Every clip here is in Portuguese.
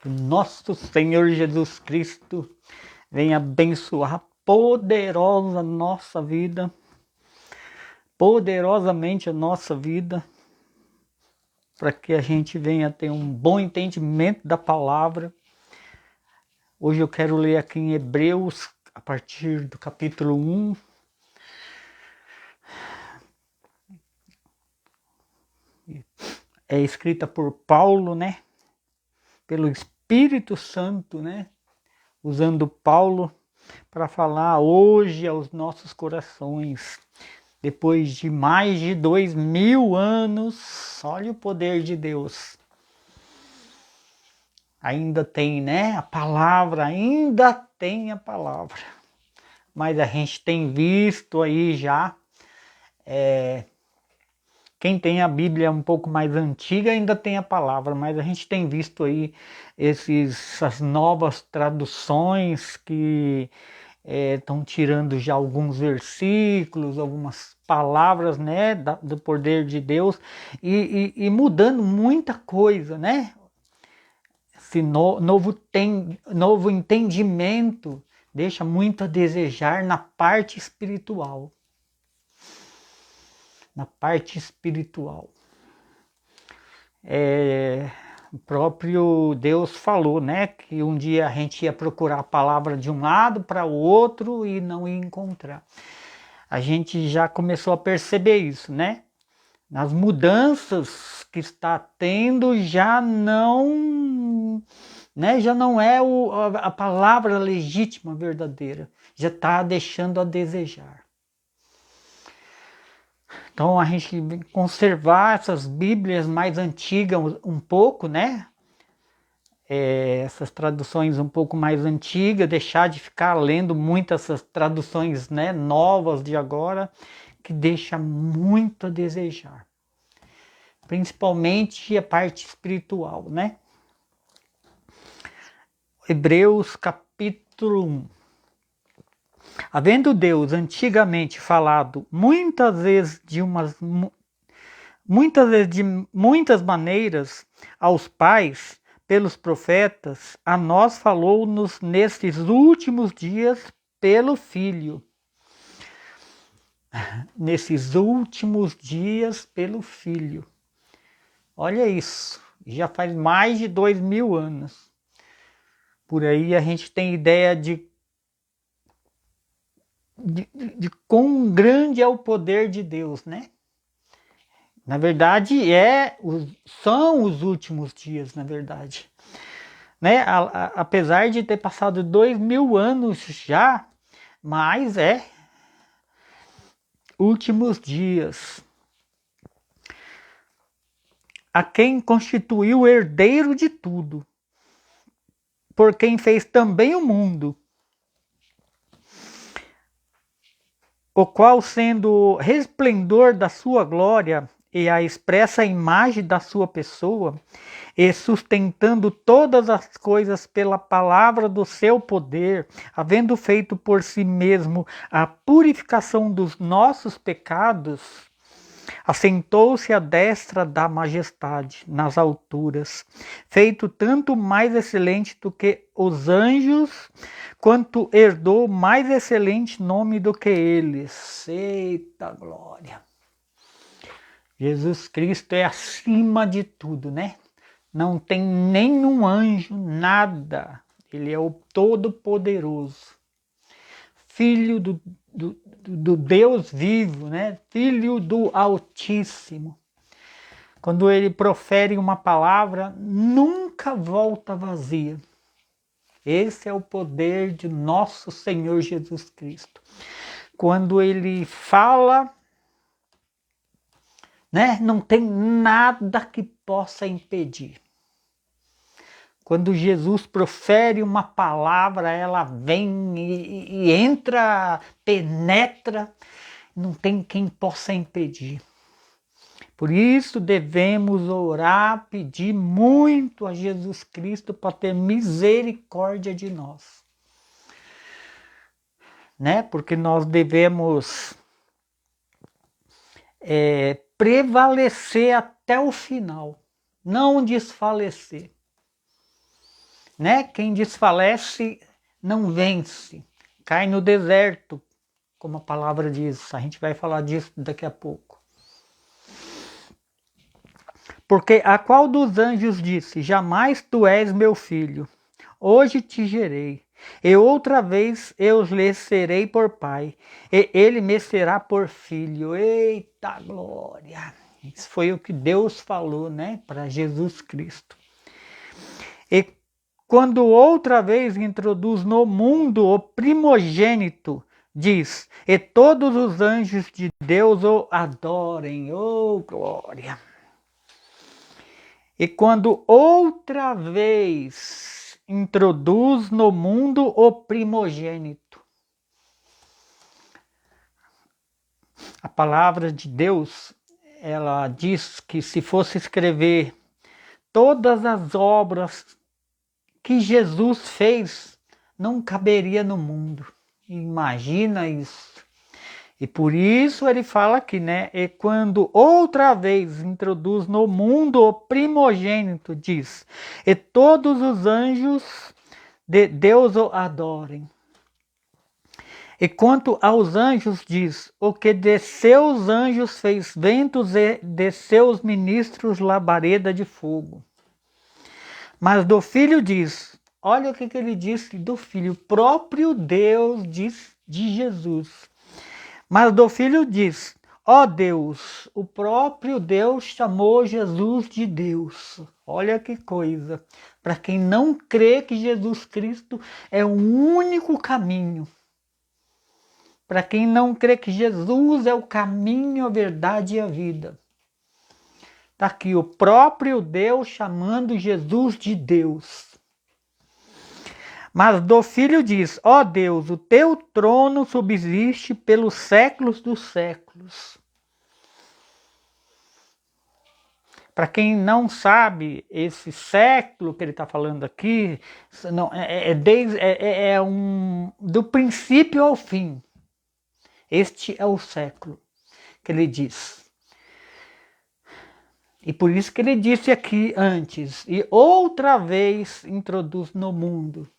Que o nosso Senhor Jesus Cristo venha abençoar poderosa nossa vida, poderosamente a nossa vida, para que a gente venha ter um bom entendimento da palavra. Hoje eu quero ler aqui em Hebreus, a partir do capítulo 1. É escrita por Paulo, né? Pelo Espírito Santo, né? Usando Paulo para falar hoje aos nossos corações. Depois de mais de 2000 anos, olha o poder de Deus. Ainda tem, né? A palavra, ainda tem a palavra. Mas a gente tem visto aí já, quem tem a Bíblia um pouco mais antiga ainda tem a palavra, mas a gente tem visto aí essas novas traduções que estão tirando já alguns versículos, algumas palavras, né, do poder de Deus e mudando muita coisa, né? Esse novo entendimento deixa muito a desejar na parte espiritual. Na parte espiritual. O próprio Deus falou, né, que um dia a gente ia procurar a palavra de um lado para o outro e não ia encontrar. A gente já começou a perceber isso, né? Nas mudanças que está tendo já não, né, já não é a palavra legítima, verdadeira. Já está deixando a desejar. Então a gente conservar essas Bíblias mais antigas um pouco, né? Essas traduções um pouco mais antigas, deixar de ficar lendo muitas essas traduções, né, novas de agora, que deixa muito a desejar. Principalmente a parte espiritual, né? Hebreus capítulo 1. Havendo Deus antigamente falado muitas vezes de muitas maneiras aos pais pelos profetas, a nós falou-nos nestes últimos dias pelo Filho. Nesses últimos dias pelo Filho. Olha isso, já faz mais de 2000 anos. Por aí a gente tem ideia de quão grande é o poder de Deus, né? Na verdade, são os últimos dias, na verdade. Né? Apesar de ter passado 2000 anos já, mas últimos dias. A quem constituiu o herdeiro de tudo, por quem fez também o mundo, o qual, sendo o resplendor da sua glória e a expressa imagem da sua pessoa, e sustentando todas as coisas pela palavra do seu poder, havendo feito por si mesmo a purificação dos nossos pecados, assentou-se à destra da majestade nas alturas, feito tanto mais excelente do que os anjos, quanto herdou mais excelente nome do que eles. Eita glória! Jesus Cristo é acima de tudo, né? Não tem nenhum anjo, nada. Ele é o Todo-Poderoso. Filho do Deus vivo, né? Filho do Altíssimo. Quando ele profere uma palavra, nunca volta vazia. Esse é o poder de nosso Senhor Jesus Cristo. Quando ele fala, né, não tem nada que possa impedir. Quando Jesus profere uma palavra, ela vem e entra, penetra, não tem quem possa impedir. Por isso devemos orar, pedir muito a Jesus Cristo para ter misericórdia de nós. Né? Porque nós devemos prevalecer até o final, não desfalecer. né? Quem desfalece não vence, cai no deserto, como a palavra diz. A gente vai falar disso daqui a pouco. Porque a qual dos anjos disse: jamais tu és meu filho, hoje te gerei. E outra vez eu lhe serei por pai, e ele me será por filho. Eita glória! Isso foi o que Deus falou, né, para Jesus Cristo. E quando outra vez introduz no mundo o primogênito, diz: e todos os anjos de Deus o adorem. Oh, glória! E quando outra vez introduz no mundo o primogênito. A palavra de Deus, ela diz que se fosse escrever todas as obras que Jesus fez, não caberia no mundo. Imagina isso. E por isso ele fala aqui, né? E quando outra vez introduz no mundo o primogênito, diz: e todos os anjos de Deus o adorem. E quanto aos anjos, diz: o que de seus anjos fez ventos e de seus ministros labareda de fogo. Mas do filho diz: olha o que ele disse do filho, próprio Deus diz de Jesus. Mas do filho diz: ó Deus, o próprio Deus chamou Jesus de Deus. Olha que coisa. Para quem não crê que Jesus Cristo é o único caminho. Para quem não crê que Jesus é o caminho, a verdade e a vida. Está aqui o próprio Deus chamando Jesus de Deus. Mas do filho diz: ó Deus, o teu trono subsiste pelos séculos dos séculos. Para quem não sabe, esse século que ele está falando aqui não, do princípio ao fim. Este é o século que ele diz. E por isso que ele disse aqui antes: e outra vez introduz no mundo.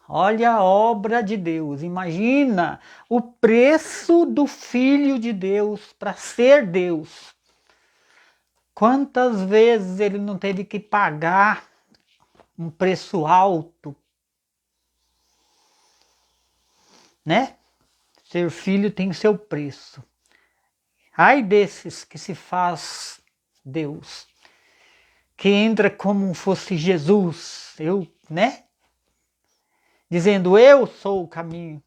Olha a obra de Deus, imagina o preço do Filho de Deus para ser Deus. Quantas vezes ele não teve que pagar um preço alto, né? Ser filho tem seu preço. Ai desses que se faz Deus, que entra como fosse Jesus, né? Dizendo: eu sou o caminho.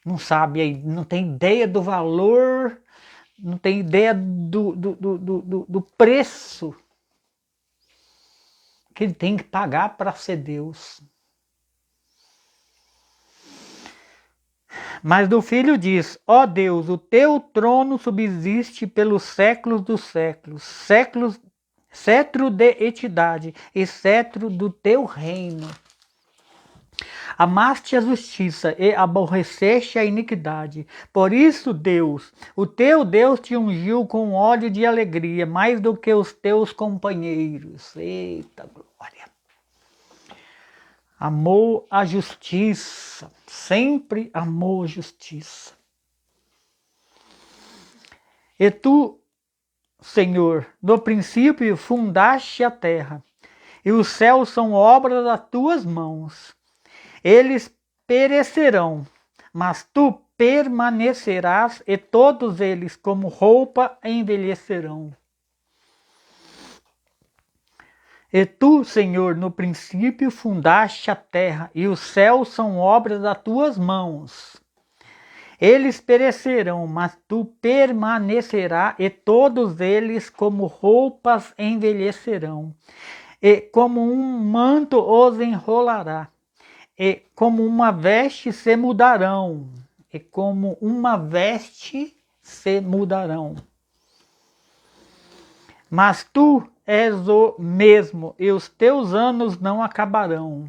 Não sabe, não tem ideia do valor, não tem ideia do preço que ele tem que pagar para ser Deus. Mas do filho diz: ó Deus, o teu trono subsiste pelos séculos dos séculos, cetro de etidade e cetro do teu reino. Amaste a justiça e aborreceste a iniquidade. Por isso, Deus, o teu Deus te ungiu com óleo de alegria, mais do que os teus companheiros. Eita glória! Amou a justiça, sempre amou a justiça. E tu, Senhor, no princípio fundaste a terra, e os céus são obra das tuas mãos. Eles perecerão, mas tu permanecerás, e todos eles, como roupa, envelhecerão. E tu, Senhor, no princípio fundaste a terra, e os céus são obras das tuas mãos. Eles perecerão, mas tu permanecerás, e todos eles, como roupas, envelhecerão. E como um manto os enrolará. E como uma veste se mudarão, e como uma veste se mudarão. Mas tu és o mesmo, e os teus anos não acabarão.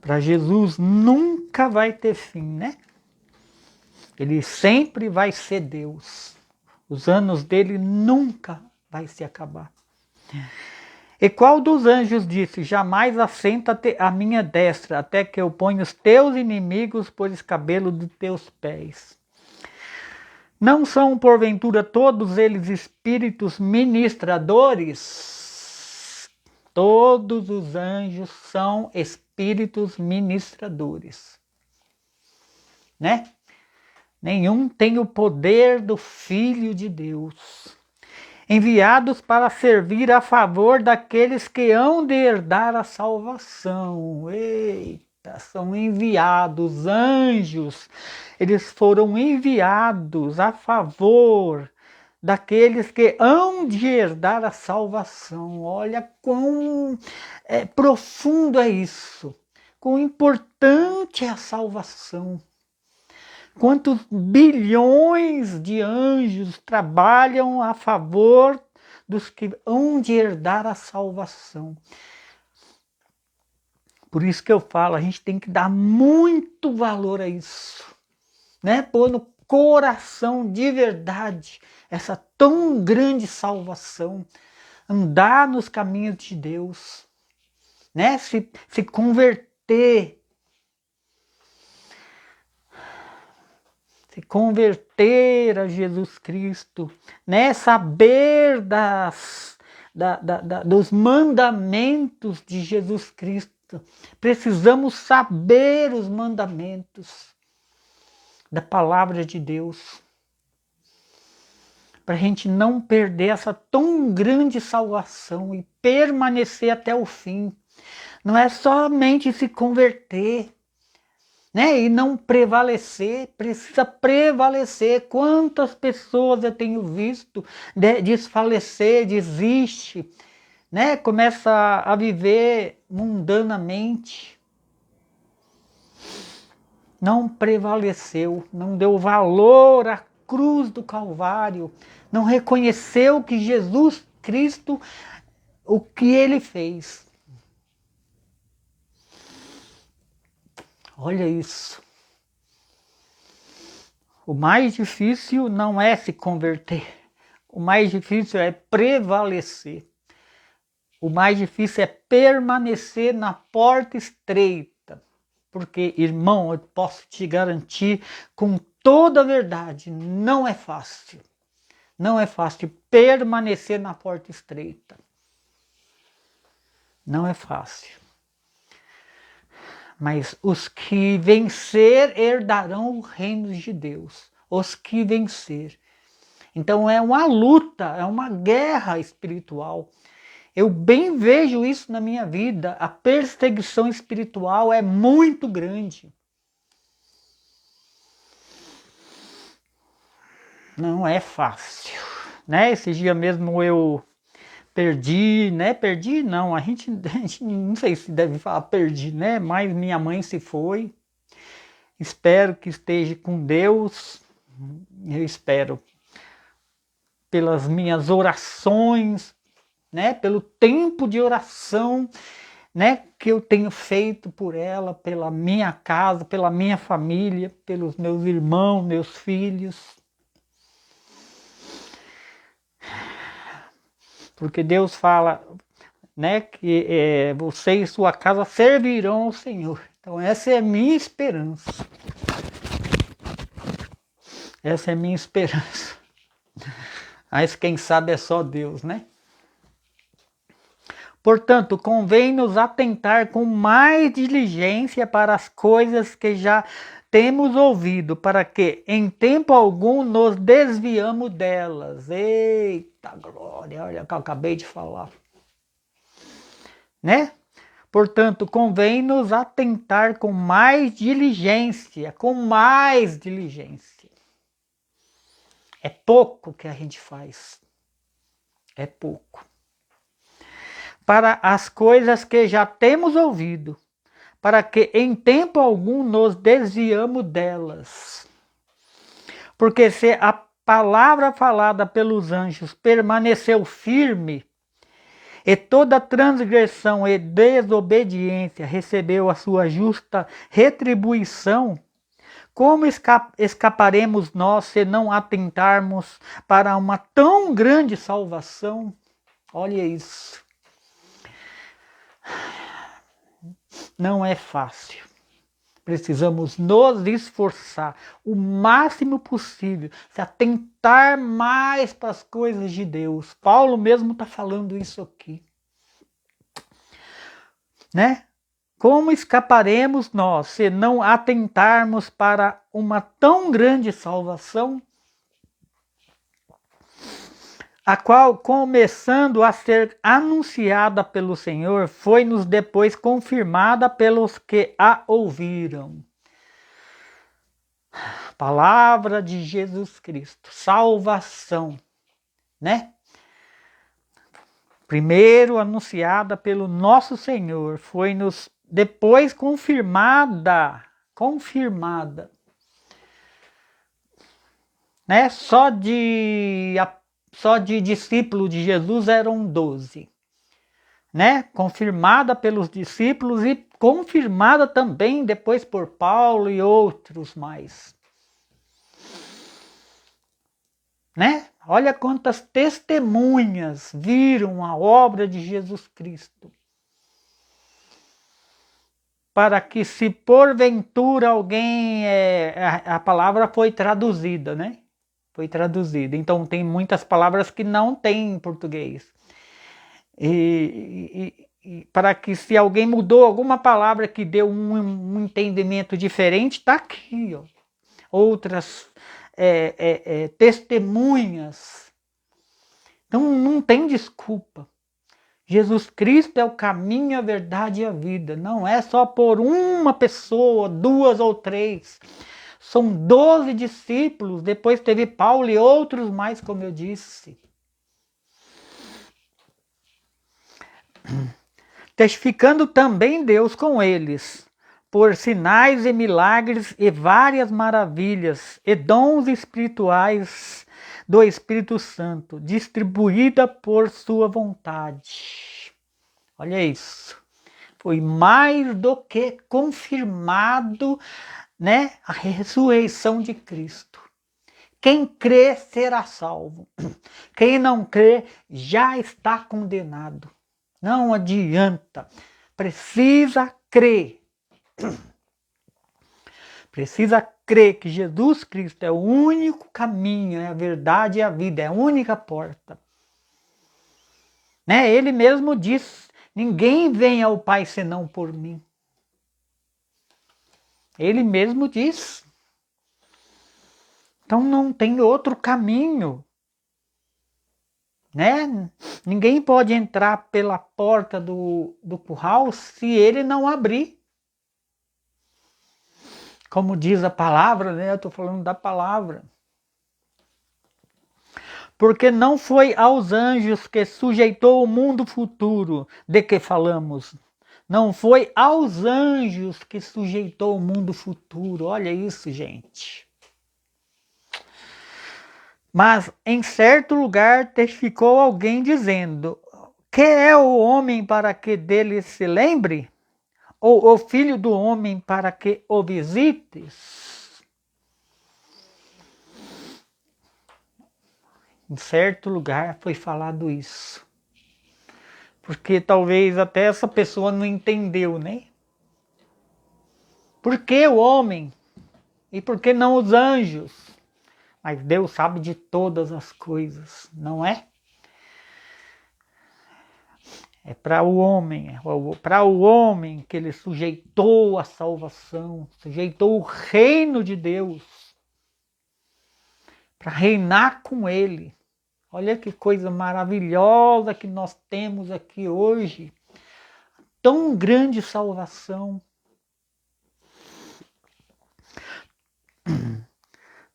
Para Jesus nunca vai ter fim, né? Ele sempre vai ser Deus. Os anos dele nunca vai se acabar. E qual dos anjos disse, jamais assenta à minha destra, até que eu ponha os teus inimigos por escabelo dos teus pés? Não são, porventura, todos eles espíritos ministradores? Todos os anjos são espíritos ministradores, né? Nenhum tem o poder do Filho de Deus, enviados para servir a favor daqueles que hão de herdar a salvação. Eita, são enviados, anjos, eles foram enviados a favor daqueles que hão de herdar a salvação. Olha quão profundo é isso, quão importante é a salvação. Quantos bilhões de anjos trabalham a favor dos que hão de herdar a salvação. Por isso que eu falo, a gente tem que dar muito valor a isso, né? Pôr no coração de verdade essa tão grande salvação, andar nos caminhos de Deus, né? Se converter. Se converter a Jesus Cristo, né? Saber dos mandamentos de Jesus Cristo. Precisamos saber os mandamentos da palavra de Deus, para a gente não perder essa tão grande salvação e permanecer até o fim. Não é somente se converter, né? E não prevalecer, precisa prevalecer. Quantas pessoas eu tenho visto desfalecer, desiste, né? Começa a viver mundanamente. Não prevaleceu, não deu valor à cruz do Calvário, não reconheceu que Jesus Cristo, o que ele fez. Olha isso. O mais difícil não é se converter. O mais difícil é prevalecer. O mais difícil é permanecer na porta estreita. Porque, irmão, eu posso te garantir com toda a verdade, não é fácil. Não é fácil permanecer na porta estreita. Não é fácil. Mas os que vencer herdarão o reino de Deus. Os que vencer. Então é uma luta, é uma guerra espiritual. Eu bem vejo isso na minha vida. A perseguição espiritual é muito grande. Não é fácil, né? Esse dia mesmo eu perdi, né? Perdi não, a gente não sei se deve falar perdi, né? Mas minha mãe se foi. Espero que esteja com Deus. Eu espero pelas minhas orações, né? Pelo tempo de oração, né? Que eu tenho feito por ela, pela minha casa, pela minha família, pelos meus irmãos, meus filhos. Porque Deus fala, né, que você e sua casa servirão ao Senhor. Então essa é a minha esperança. Essa é a minha esperança. Mas quem sabe é só Deus, né? Portanto, convém nos atentar com mais diligência para as coisas que já temos ouvido, para que em tempo algum nos desviamos delas. Eita glória, olha o que eu acabei de falar. Né? Portanto, convém nos atentar com mais diligência, com mais diligência. É pouco que a gente faz. É pouco. Para as coisas que já temos ouvido, para que em tempo algum nos desviamos delas. Porque se a palavra falada pelos anjos permaneceu firme, e toda transgressão e desobediência recebeu a sua justa retribuição, Como escaparemos nós se não atentarmos para uma tão grande salvação? Olha isso. Não é fácil. Precisamos nos esforçar o máximo possível, se atentar mais para as coisas de Deus. Paulo mesmo está falando isso aqui. Né? Como escaparemos nós se não atentarmos para uma tão grande salvação? A qual, começando a ser anunciada pelo Senhor, foi-nos depois confirmada pelos que a ouviram. Palavra de Jesus Cristo, salvação, né? Primeiro anunciada pelo nosso Senhor, foi-nos depois confirmada, né? Só de discípulos de Jesus eram 12, né? Confirmada pelos discípulos e confirmada também depois por Paulo e outros mais, né? Olha quantas testemunhas viram a obra de Jesus Cristo. Para que, se porventura alguém, a palavra foi traduzida, né? Foi traduzida. Então tem muitas palavras que não tem em português. E para que, se alguém mudou alguma palavra que deu um entendimento diferente, está aqui, ó. Outras testemunhas. Então não tem desculpa. Jesus Cristo é o caminho, a verdade e a vida. Não é só por uma pessoa, 2 ou 3. São 12 discípulos. Depois teve Paulo e outros mais, como eu disse. Testificando também Deus com eles, por sinais e milagres e várias maravilhas e dons espirituais do Espírito Santo, distribuída por sua vontade. Olha isso. Foi mais do que confirmado, né, a ressurreição de Cristo. Quem crê será salvo. Quem não crê já está condenado. Não adianta. Precisa crer. Precisa crer que Jesus Cristo é o único caminho, é a verdade e a vida, é a única porta. Né? Ele mesmo diz, ninguém vem ao Pai senão por mim. Ele mesmo diz. Então não tem outro caminho. Né? Ninguém pode entrar pela porta do curral se ele não abrir. Como diz a palavra, né? Eu estou falando da palavra. Porque não foi aos anjos que sujeitou o mundo futuro de que falamos. Não foi aos anjos que sujeitou o mundo futuro. Olha isso, gente. Mas em certo lugar testificou alguém dizendo: que é o homem para que dele se lembre? Ou o filho do homem para que o visites? Em certo lugar foi falado isso. Porque talvez até essa pessoa não entendeu, né? Por que o homem? E por que não os anjos? Mas Deus sabe de todas as coisas, não é? É para o homem que ele sujeitou a salvação, sujeitou o reino de Deus, para reinar com ele. Olha que coisa maravilhosa que nós temos aqui hoje. Tão grande salvação.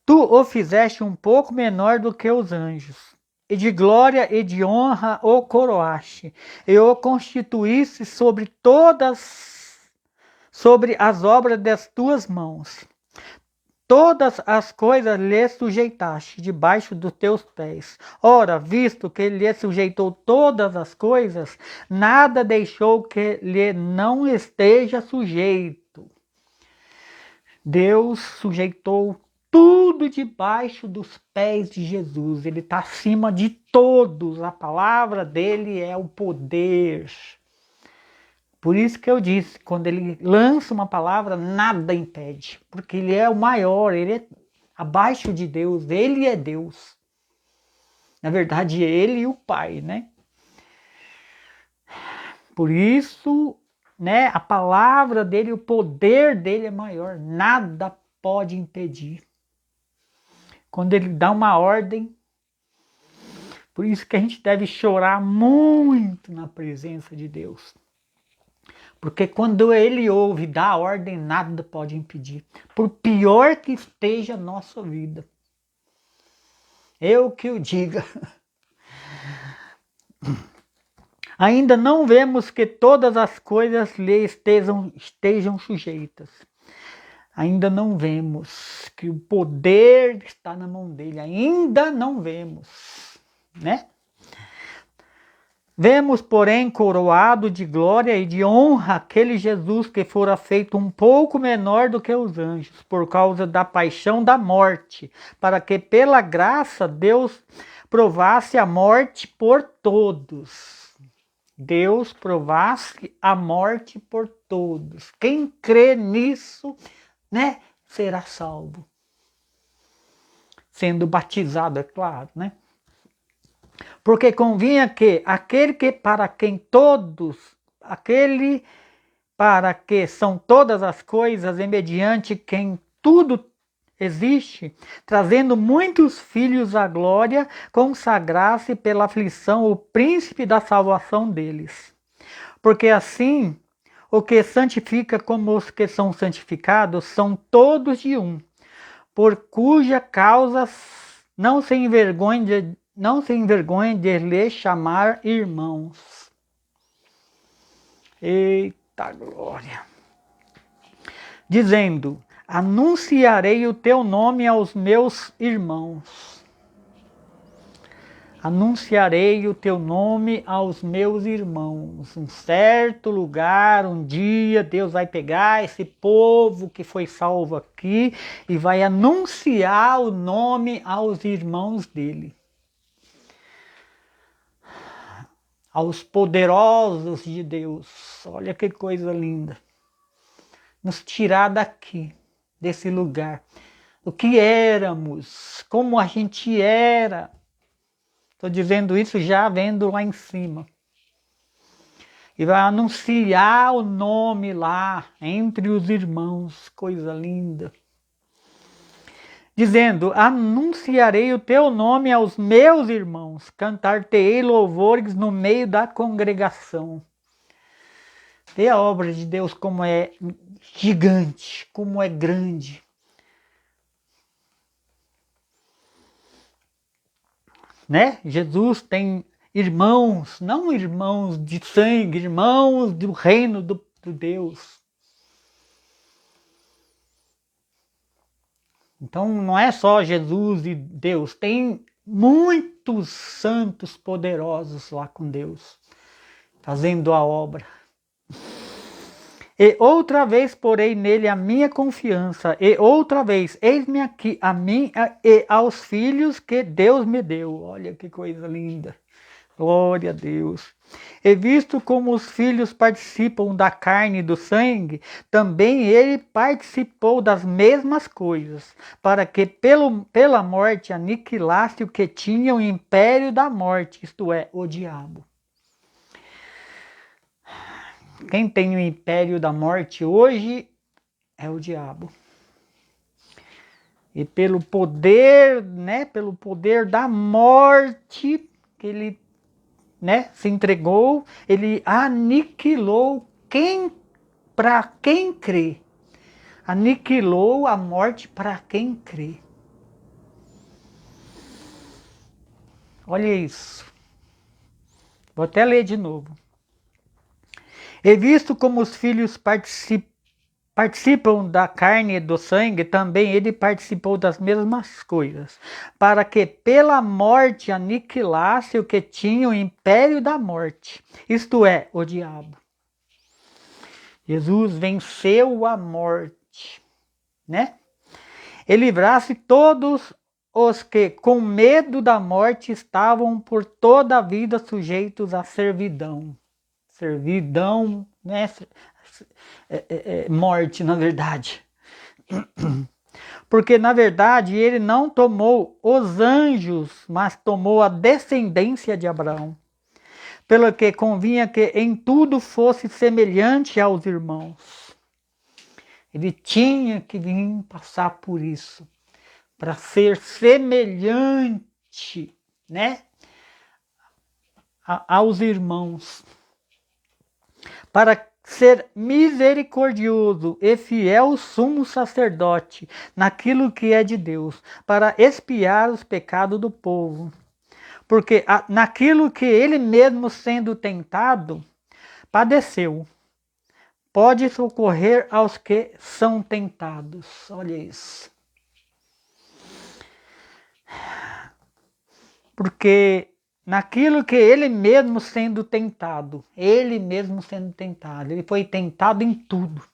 Tu o fizeste um pouco menor do que os anjos, e de glória e de honra o coroaste, e o constituíste sobre as obras das tuas mãos. Todas as coisas lhe sujeitaste debaixo dos teus pés. Ora, visto que lhe sujeitou todas as coisas, nada deixou que lhe não esteja sujeito. Deus sujeitou tudo debaixo dos pés de Jesus. Ele está acima de todos. A palavra dele é o poder. Por isso que eu disse, quando ele lança uma palavra, nada impede. Porque ele é o maior, ele é abaixo de Deus, ele é Deus. Na verdade, ele e o Pai, né? Por isso, né, a palavra dele, o poder dele é maior. Nada pode impedir. Quando ele dá uma ordem, por isso que a gente deve chorar muito na presença de Deus. Porque quando ele ouve, dá ordem, nada pode impedir. Por pior que esteja a nossa vida. Eu que o diga. Ainda não vemos que todas as coisas lhe estejam sujeitas. Ainda não vemos que o poder está na mão dele. Ainda não vemos, né? Vemos, porém, coroado de glória e de honra aquele Jesus que fora feito um pouco menor do que os anjos, por causa da paixão da morte, para que pela graça Deus provasse a morte por todos. Deus provasse a morte por todos. Quem crê nisso, né, será salvo. Sendo batizado, é claro, né? Porque convinha que aquele para que são todas as coisas e mediante quem tudo existe, trazendo muitos filhos à glória, consagrasse pela aflição o príncipe da salvação deles. Porque assim, o que santifica como os que são santificados são todos de um, por cuja causa não se envergonhe de lhe chamar irmãos. Eita glória! Dizendo, anunciarei o teu nome aos meus irmãos. Anunciarei o teu nome aos meus irmãos. Um certo lugar, um dia, Deus vai pegar esse povo que foi salvo aqui e vai anunciar o nome aos irmãos dele. Aos poderosos de Deus. Olha que coisa linda. Nos tirar daqui, desse lugar. O que éramos, como a gente era. Estou dizendo isso já vendo lá em cima. E vai anunciar o nome lá, entre os irmãos. Coisa linda. Dizendo, anunciarei o teu nome aos meus irmãos, cantar-te-ei louvores no meio da congregação. Vê a obra de Deus como é gigante, como é grande. Né? Jesus tem irmãos, não irmãos de sangue, irmãos do reino do Deus. Então não é só Jesus e Deus, tem muitos santos poderosos lá com Deus, fazendo a obra. E outra vez porei nele a minha confiança, e outra vez, eis-me aqui a mim e aos filhos que Deus me deu. Olha que coisa linda. Glória a Deus. E visto como os filhos participam da carne e do sangue, também ele participou das mesmas coisas, para que pela morte aniquilasse o que tinha o império da morte, isto é, o diabo. Quem tem o império da morte hoje é o diabo. E pelo poder, né, pelo poder da morte que ele, né, se entregou, ele aniquilou para quem crê. Aniquilou a morte para quem crê. Olha isso. Vou até ler de novo. E visto como os filhos participam da carne e do sangue, também ele participou das mesmas coisas, para que pela morte aniquilasse o que tinha o império da morte, isto é, o diabo. Jesus venceu a morte, né? E livrasse todos os que, com medo da morte, estavam por toda a vida sujeitos à servidão. Servidão, né? Morte, na verdade. Porque, na verdade, ele não tomou os anjos, mas tomou a descendência de Abraão. Pelo que convinha que em tudo fosse semelhante aos irmãos. Ele tinha que vir passar por isso, para ser semelhante, né, aos irmãos, para ser misericordioso e fiel sumo sacerdote naquilo que é de Deus, para expiar os pecados do povo. Porque naquilo que ele mesmo sendo tentado, padeceu, pode socorrer aos que são tentados. Olha isso. Porque naquilo que ele mesmo sendo tentado, ele foi tentado em tudo.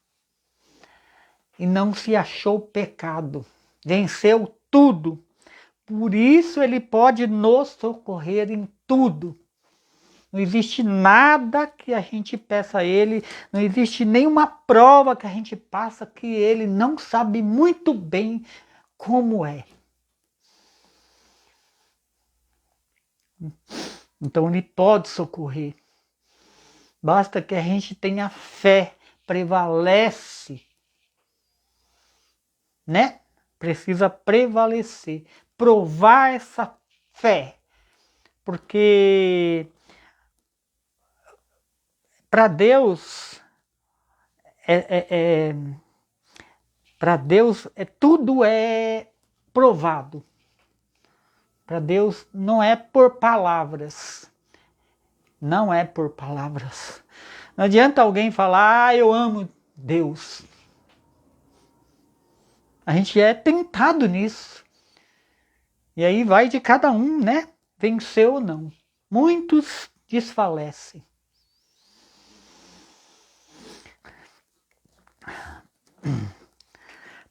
E não se achou pecado, venceu tudo. Por isso ele pode nos socorrer em tudo. Não existe nada que a gente peça a ele, não existe nenhuma prova que a gente passa que ele não sabe muito bem como é. Então ele pode socorrer. Basta que a gente tenha fé, prevalece, né? Precisa prevalecer, provar essa fé. Porque para Deus para Deus tudo é provado. Para Deus não é por palavras. Não é por palavras. Não adianta alguém falar, eu amo Deus. A gente é tentado nisso. E aí vai de cada um, né? Vencer ou não. Muitos desfalecem.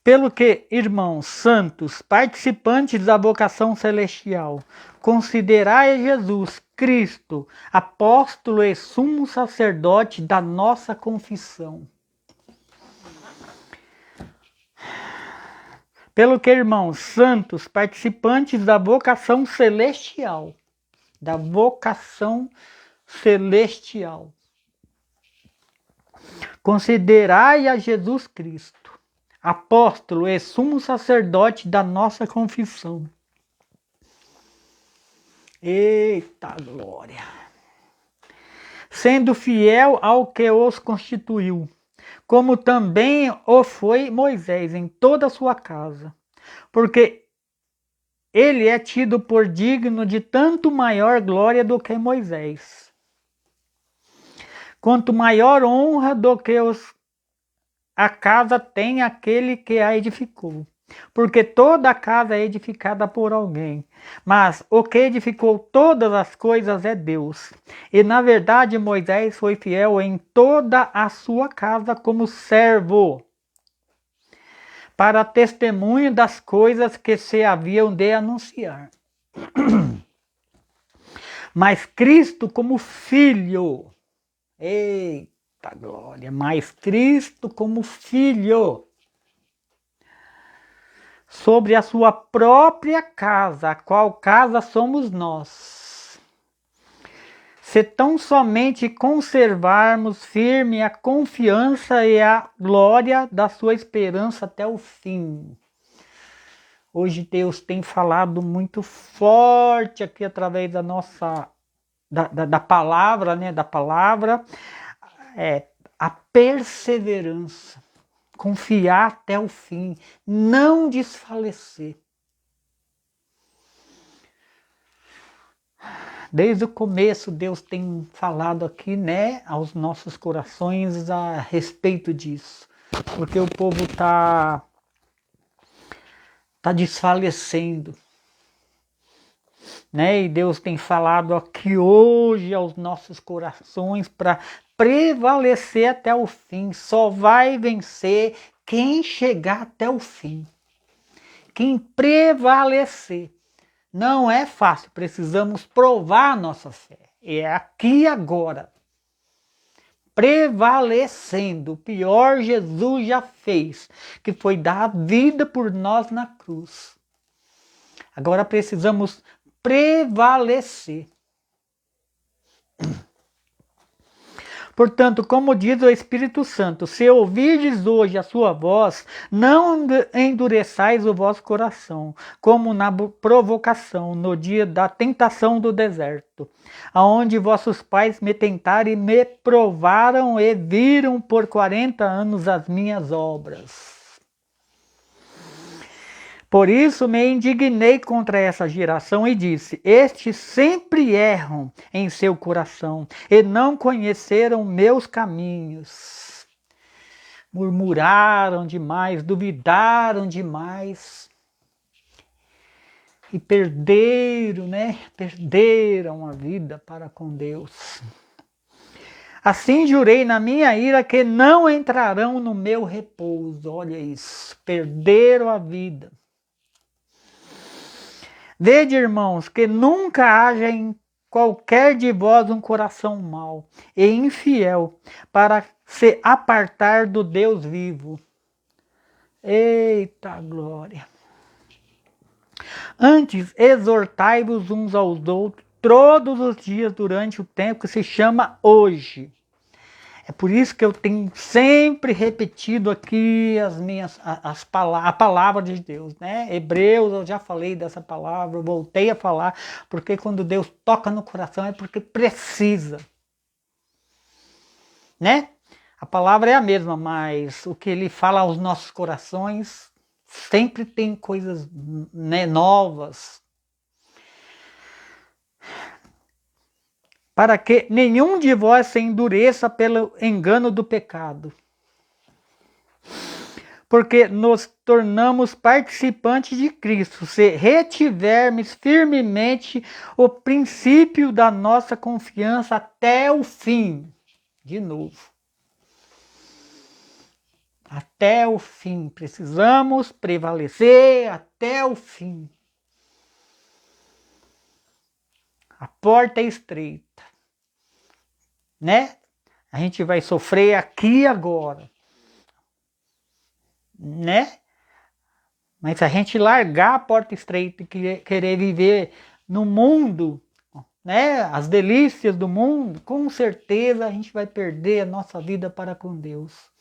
Pelo que, irmãos santos, participantes da vocação celestial, considerai Jesus Cristo, apóstolo e sumo sacerdote da nossa confissão. Pelo que, irmãos santos, participantes da vocação celestial, considerai a Jesus Cristo, apóstolo e sumo sacerdote da nossa confissão. Eita glória! Sendo fiel ao que os constituiu, como também o foi Moisés em toda a sua casa, porque ele é tido por digno de tanto maior glória do que Moisés, quanto maior honra do que a casa tem aquele que a edificou. Porque toda a casa é edificada por alguém, mas o que edificou todas as coisas é Deus. E na verdade Moisés foi fiel em toda a sua casa como servo, para testemunho das coisas que se haviam de anunciar. Mas Cristo como filho, eita glória, mas Cristo como filho, sobre a sua própria casa, a qual casa somos nós. Se tão somente conservarmos firme a confiança e a glória da sua esperança até o fim. Hoje Deus tem falado muito forte aqui através da nossa da palavra, né? Da palavra, a perseverança. Confiar até o fim, não desfalecer. Desde o começo Deus tem falado aqui, né, aos nossos corações a respeito disso. Porque o povo tá desfalecendo, né? E Deus tem falado aqui hoje aos nossos corações para prevalecer até o fim. Só vai vencer quem chegar até o fim, quem prevalecer. Não é fácil, precisamos provar a nossa fé. É aqui e agora. Prevalecendo. O pior Jesus já fez, que foi dar a vida por nós na cruz. Agora precisamos prevalecer. Portanto, como diz o Espírito Santo, se ouvirdes hoje a sua voz, não endureçais o vosso coração, como na provocação, no dia da tentação do deserto, aonde vossos pais me tentaram e me provaram e viram por 40 anos as minhas obras. Por isso me indignei contra essa geração e disse: estes sempre erram em seu coração e não conheceram meus caminhos. Murmuraram demais, duvidaram demais e perderam a vida para com Deus. Assim jurei na minha ira que não entrarão no meu repouso. Olha isso, perderam a vida. Vede, irmãos, que nunca haja em qualquer de vós um coração mau e infiel para se apartar do Deus vivo. Eita glória! Antes, exortai-vos uns aos outros todos os dias durante o tempo que se chama hoje. É por isso que eu tenho sempre repetido aqui a palavra de Deus, né? Hebreus, eu já falei dessa palavra, voltei a falar, porque quando Deus toca no coração é porque precisa, né? A palavra é a mesma, mas o que ele fala aos nossos corações sempre tem coisas, né, novas. Para que nenhum de vós se endureça pelo engano do pecado. Porque nos tornamos participantes de Cristo, se retivermos firmemente o princípio da nossa confiança até o fim. De novo. Até o fim. Precisamos prevalecer até o fim. A porta é estreita, né? A gente vai sofrer aqui e agora, né? Mas se a gente largar a porta estreita e querer viver no mundo, né? As delícias do mundo, com certeza a gente vai perder a nossa vida para com Deus.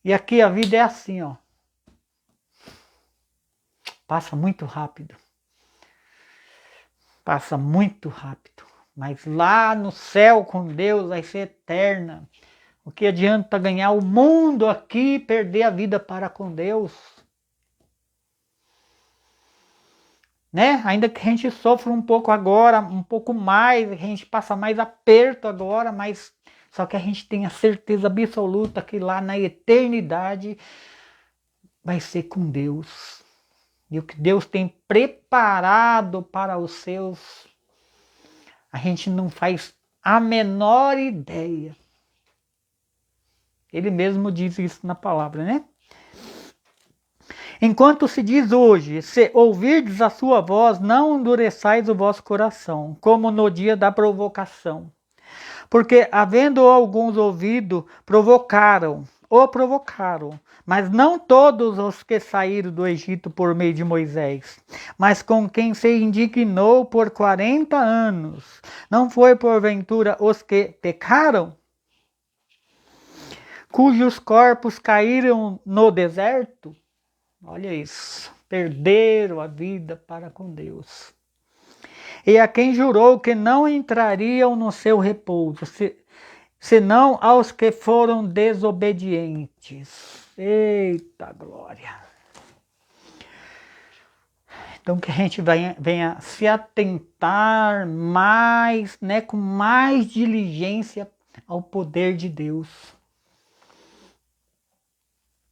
E aqui a vida é assim, ó. Passa muito rápido. Passa muito rápido, mas lá no céu com Deus vai ser eterna. O que adianta ganhar o mundo aqui e perder a vida para com Deus? Né? Ainda que a gente sofra um pouco agora, um pouco mais, a gente passa mais aperto agora, mas só que a gente tem a certeza absoluta que lá na eternidade vai ser com Deus. E o que Deus tem preparado para os seus, a gente não faz a menor ideia. Ele mesmo diz isso na palavra, né? Enquanto se diz hoje, se ouvirdes a sua voz, não endureçais o vosso coração, como no dia da provocação. Porque, havendo alguns ouvido, provocaram, mas não todos os que saíram do Egito por meio de Moisés, mas com quem se indignou por 40 anos. Não foi porventura os que pecaram? Cujos corpos caíram no deserto? Olha isso, perderam a vida para com Deus. E a quem jurou que não entrariam no seu repouso, senão aos que foram desobedientes. Eita glória! Então que a gente venha se atentar mais, né, com mais diligência ao poder de Deus,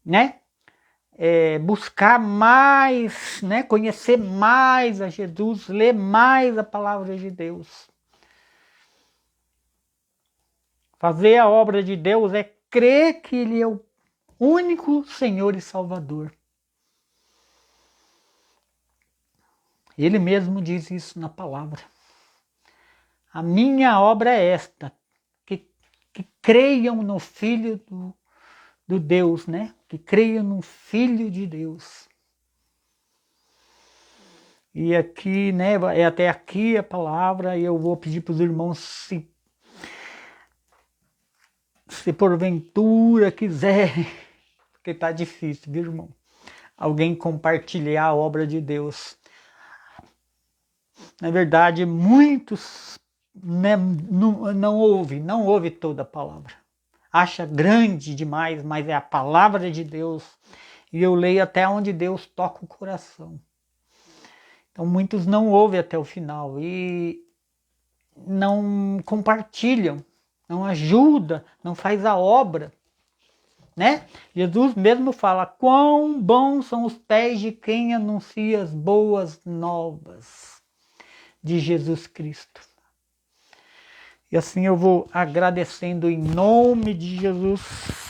né? Buscar mais, né, conhecer mais a Jesus, ler mais a palavra de Deus. Fazer a obra de Deus é crer que Ele é o único Senhor e Salvador. Ele mesmo diz isso na palavra. A minha obra é esta, que creiam no Filho do Deus, né? Que creiam no Filho de Deus. E aqui, né, é até aqui a palavra, e eu vou pedir para os irmãos, se porventura quiserem, porque está difícil, viu, irmão? Alguém compartilhar a obra de Deus. Na verdade, muitos, né, não ouve toda a palavra. Acha grande demais, mas é a palavra de Deus. E eu leio até onde Deus toca o coração. Então muitos não ouvem até o final e não compartilham, não ajudam, não faz a obra, né? Jesus mesmo fala: quão bons são os pés de quem anuncia as boas novas de Jesus Cristo. E assim eu vou agradecendo em nome de Jesus.